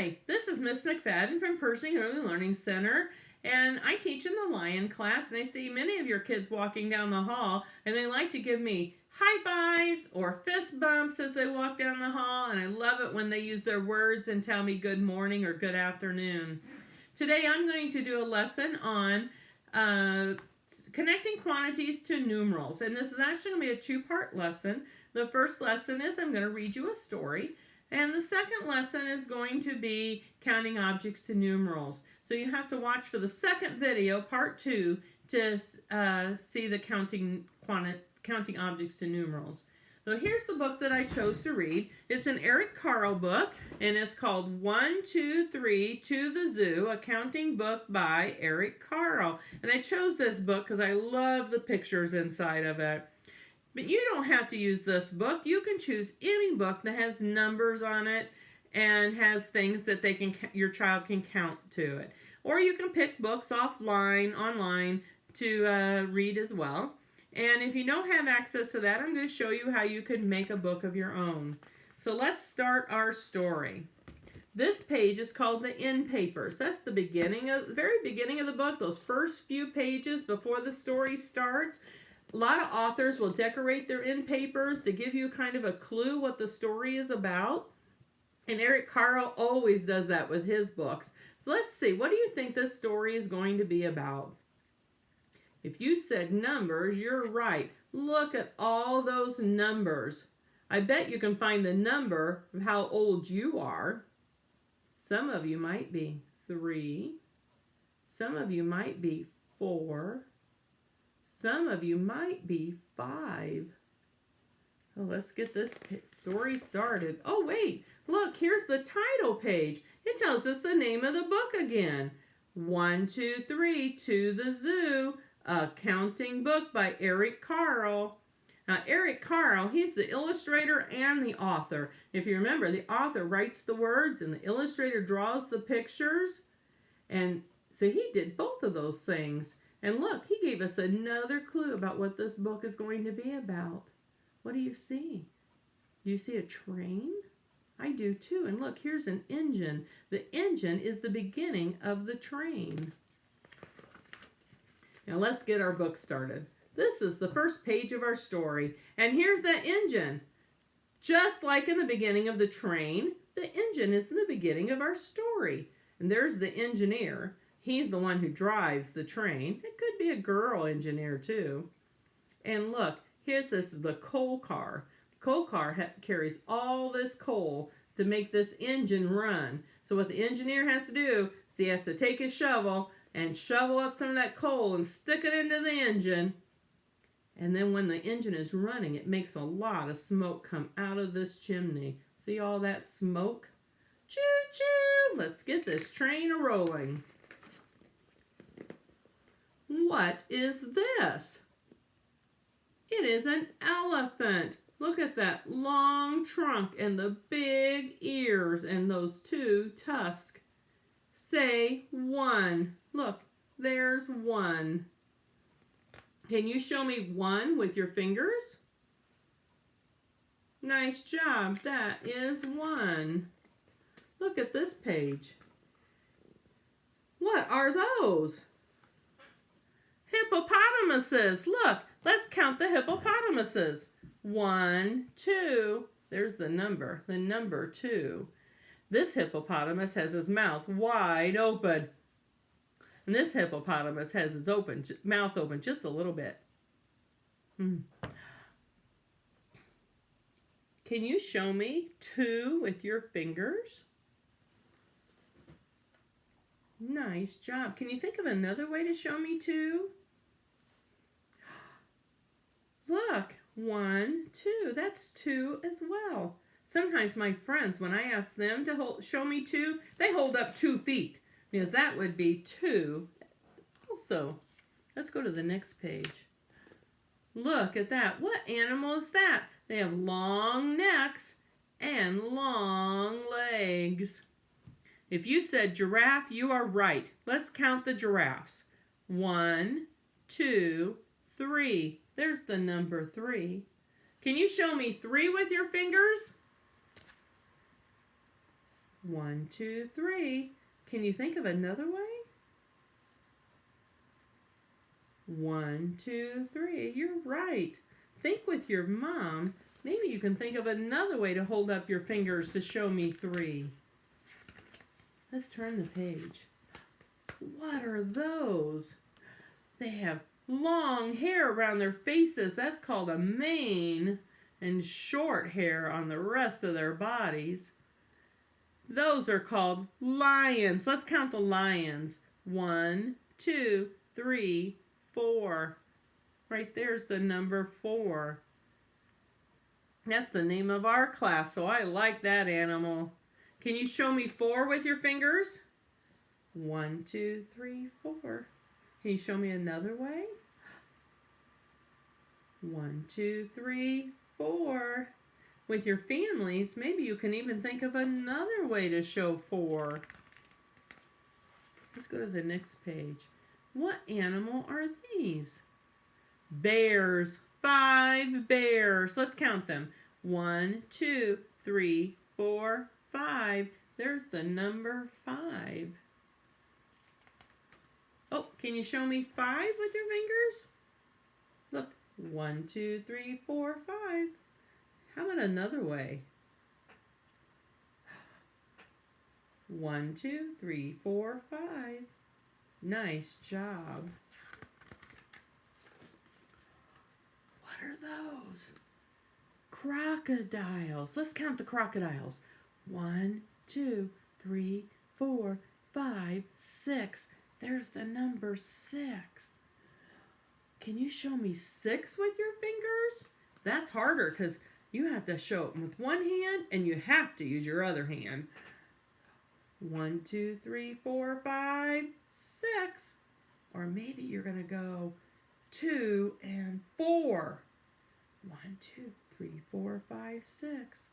Hi, this is Ms. McFadin from Pershing Early Learning Center, and I teach in the Lion class, and I see many of your kids walking down the hall, and they like to give me high fives or fist bumps as they walk down the hall, and I love it when they use their words and tell me good morning or good afternoon. Today I'm going to do a lesson on connecting quantities to numerals, and this is actually going to be a two-part lesson. The first lesson is I'm going to read you a story. And the second lesson is going to be counting objects to numerals. So you have to watch for the second video, part 2, to see the counting objects to numerals. So here's the book that I chose to read. It's an Eric Carle book, and it's called 1, 2, 3 to the Zoo, a counting book by Eric Carle. And I chose this book because I love the pictures inside of it. But you don't have to use this book. You can choose any book that has numbers on it and has things that your child can count to it. Or you can pick books online to read as well. And if you don't have access to that, I'm going to show you how you can make a book of your own. So let's start our story. This page is called the end papers. That's the very beginning of the book, those first few pages before the story starts. A lot of authors will decorate their end papers to give you kind of a clue what the story is about. And Eric Carle always does that with his books. So let's see, what do you think this story is going to be about? If you said numbers, you're right. Look at all those numbers. I bet you can find the number of how old you are. Some of you might be 3. Some of you might be 4. Some of you might be 5. Oh, let's get this story started. Oh, wait. Look, here's the title page. It tells us the name of the book again. 1, 2, 3 to the Zoo, a counting book by Eric Carle. Now, Eric Carle, he's the illustrator and the author. If you remember, the author writes the words and the illustrator draws the pictures. And so he did both of those things. And look, he gave us another clue about what this book is going to be about. What do you see? Do you see a train? I do too. And look, here's an engine. The engine is the beginning of the train. Now let's get our book started. This is the first page of our story. And here's that engine. Just like in the beginning of the train, the engine is in the beginning of our story. And there's the engineer. He's the one who drives the train. It could be a girl engineer too. And look, this is the coal car. The coal car carries all this coal to make this engine run. So what the engineer has to do is he has to take his shovel and shovel up some of that coal and stick it into the engine. And then when the engine is running, it makes a lot of smoke come out of this chimney. See all that smoke? Choo-choo! Let's get this train a-rolling. What is this? It is an elephant. Look at that long trunk and the big ears and those 2 tusks. Say 1. Look, there's 1. Can you show me 1 with your fingers? Nice job. That is 1. Look at this page. What are those? Hippopotamuses. Look, let's count the hippopotamuses. 1, 2. There's the number 2. This hippopotamus has his mouth wide open. And this hippopotamus has his mouth open just a little bit. Can you show me 2 with your fingers? Nice job. Can you think of another way to show me 2? Look, 1, 2. That's 2 as well. Sometimes my friends, when I ask them to show me 2, they hold up 2 feet because that would be 2 also. Let's go to the next page. Look at that. What animal is that? They have long necks and long legs. If you said giraffe, you are right. Let's count the giraffes. 1, 2, 3. There's the number 3. Can you show me 3 with your fingers? 1, 2, 3. Can you think of another way? 1, 2, 3. You're right. Think with your mom. Maybe you can think of another way to hold up your fingers to show me 3. Let's turn the page. What are those? They have long hair around their faces. That's called a mane, and short hair on the rest of their bodies. Those are called lions. Let's count the lions. 1, 2, 3, 4. Right there's the number 4. That's the name of our class, so I like that animal. Can you show me 4 with your fingers? 1, 2, 3, 4. Can you show me another way? 1, 2, 3, 4. With your families, maybe you can even think of another way to show 4. Let's go to the next page. What animal are these? Bears. 5 bears. Let's count them. 1, 2, 3, 4, 5. There's the number 5. Oh, can you show me 5 with your fingers? Look, 1, 2, 3, 4, 5. How about another way? 1, 2, 3, 4, 5. Nice job. What are those? Crocodiles. Let's count the crocodiles. 1, 2, 3, 4, 5, 6. There's the number 6. Can you show me 6 with your fingers? That's harder because you have to show it with one hand and you have to use your other hand. 1, 2, 3, 4, 5, 6. Or maybe you're going to go 2 and 4. 1, 2, 3, 4, 5, 6.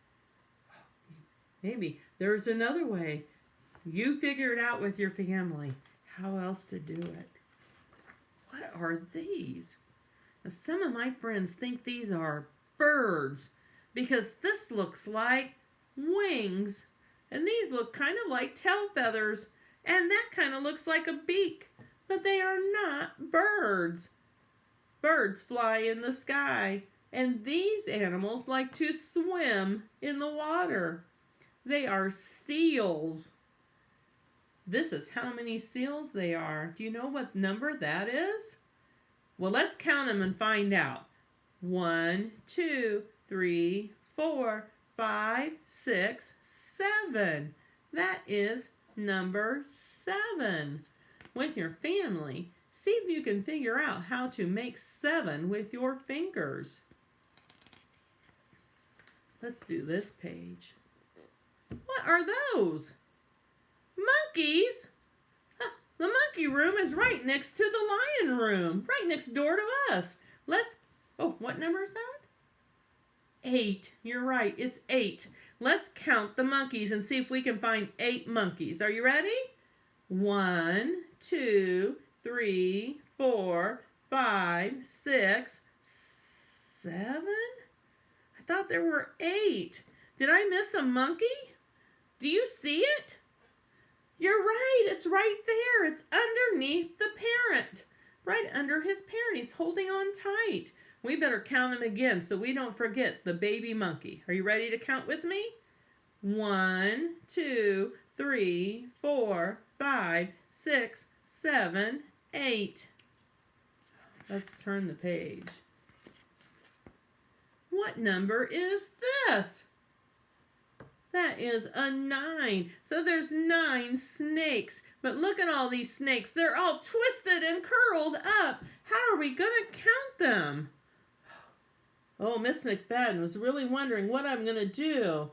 Maybe there's another way. You figure it out with your family. How else to do it? What are these? Now, some of my friends think these are birds because this looks like wings and these look kind of like tail feathers and that kind of looks like a beak, but they are not birds. Birds fly in the sky and these animals like to swim in the water. They are seals. This is how many seals they are. Do you know what number that is? Well, let's count them and find out. 1, 2, 3, 4, 5, 6, 7. That is number 7. With your family, see if you can figure out how to make 7 with your fingers. Let's do this page. What are those? Monkeys? The monkey room is right next to the lion room, right next door to us. Oh, what number is that? 8. You're right, it's 8. Let's count the monkeys and see if we can find 8 monkeys. Are you ready? 1, 2, 3, 4, 5, 6, 7. I thought there were 8. Did I miss a monkey? Do you see it? You're right, it's right there. It's underneath the parent. Right under his parent. He's holding on tight. We better count him again so we don't forget the baby monkey. Are you ready to count with me? 1, 2, 3, 4, 5, 6, 7, 8. Let's turn the page. What number is this? That is a 9. So there's 9 snakes. But look at all these snakes. They're all twisted and curled up. How are we going to count them? Oh, Ms.McFadin was really wondering what I'm going to do.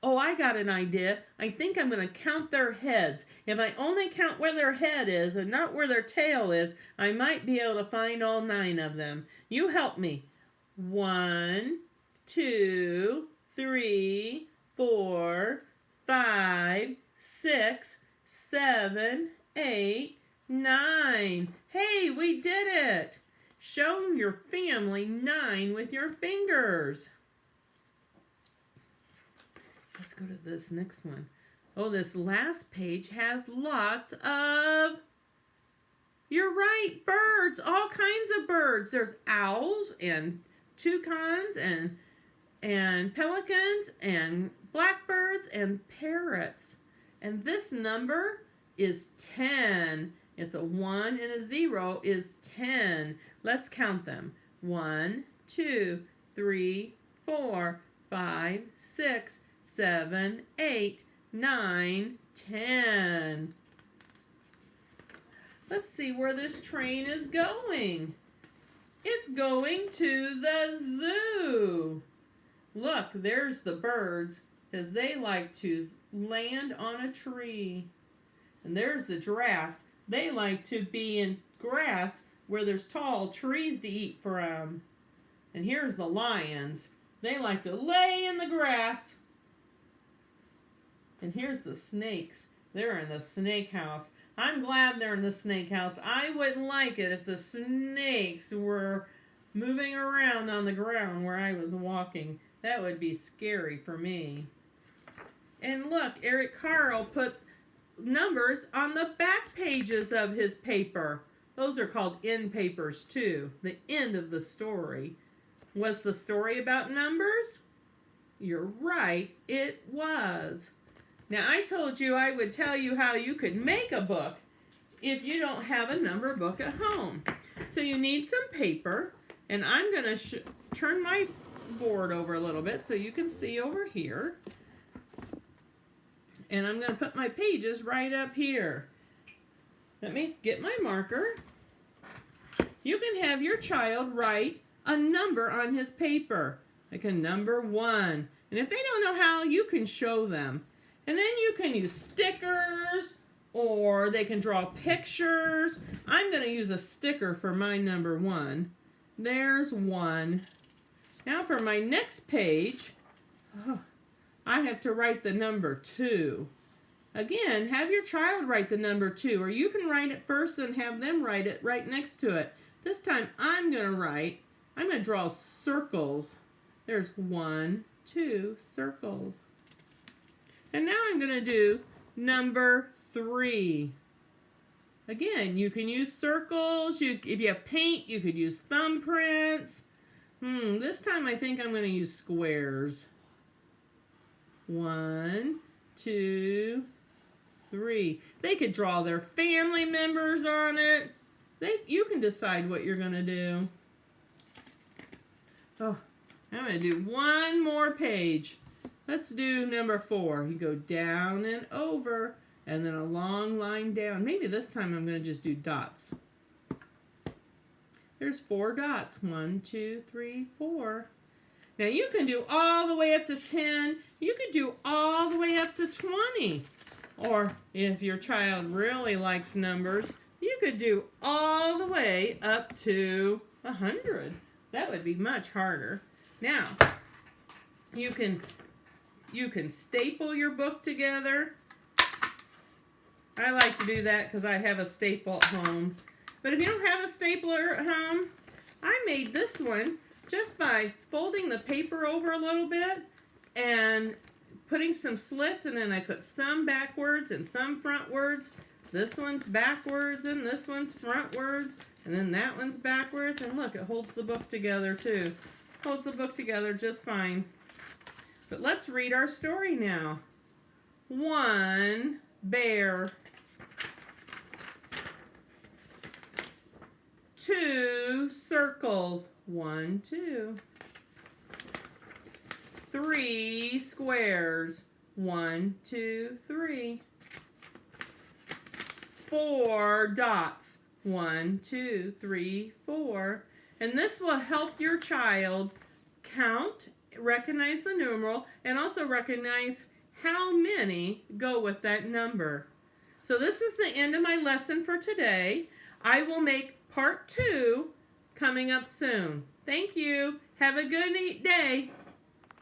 Oh, I got an idea. I think I'm going to count their heads. If I only count where their head is and not where their tail is, I might be able to find all 9 of them. You help me. 1, 2, 3, 4, 5, 6, 7, 8, 9. Hey, we did it! Show your family 9 with your fingers. Let's go to this next one. Oh, this last page has lots of, you're right, birds, all kinds of birds. There's owls and toucans and pelicans and blackbirds and parrots. And this number is 10. It's a 1 and a 0 is 10. Let's count them. 1, 2, 3, 4, 5, 6, 7, 8, 9, 10. Let's see where this train is going. It's going to the zoo. Look, there's the birds, because they like to land on a tree. And there's the giraffes. They like to be in grass where there's tall trees to eat from. And here's the lions. They like to lay in the grass. And here's the snakes. They're in the snake house. I'm glad they're in the snake house. I wouldn't like it if the snakes were moving around on the ground where I was walking. That would be scary for me. And look, Eric Carle put numbers on the back pages of his paper. Those are called end papers too. The end of the story. Was the story about numbers? You're right, it was. Now, I told you I would tell you how you could make a book if you don't have a number book at home. So you need some paper, and I'm going to turn my board over a little bit so you can see over here. And I'm going to put my pages right up here. Let me get my marker. You can have your child write a number on his paper, like a number 1. And if they don't know how, you can show them. And then you can use stickers, or they can draw pictures. I'm going to use a sticker for my number 1. There's 1. Now for my next page, I have to write the number 2. Again, have your child write the number 2, or you can write it first and have them write it right next to it. This time I'm going to draw circles. There's 1, 2 circles. And now I'm going to do number 3. Again, you can use circles. If you have paint, you could use thumbprints. This time I think I'm going to use squares. 1, 2, 3. They could draw their family members on it. You can decide what you're going to do. Oh, I'm going to do one more page. Let's do number 4. You go down and over, and then a long line down. Maybe this time I'm going to just do dots. There's 4 dots. 1, 2, 3, 4. Now you can do all the way up to 10. You could do all the way up to 20. Or if your child really likes numbers, you could do all the way up to 100. That would be much harder. Now, you can staple your book together. I like to do that because I have a staple at home. But if you don't have a stapler at home, I made this one just by folding the paper over a little bit and putting some slits, and then I put some backwards and some frontwards. This one's backwards and this one's frontwards, and then that one's backwards, and look, it holds the book together too. Holds the book together just fine. But let's read our story now. 1 bear. 2 circles. 1, 2. 3 squares. 1, 2, 3. 4 dots. 1, 2, 3, 4. And this will help your child count, recognize the numeral, and also recognize how many go with that number. So this is the end of my lesson for today. I will make part 2 coming up soon. Thank you. Have a good day.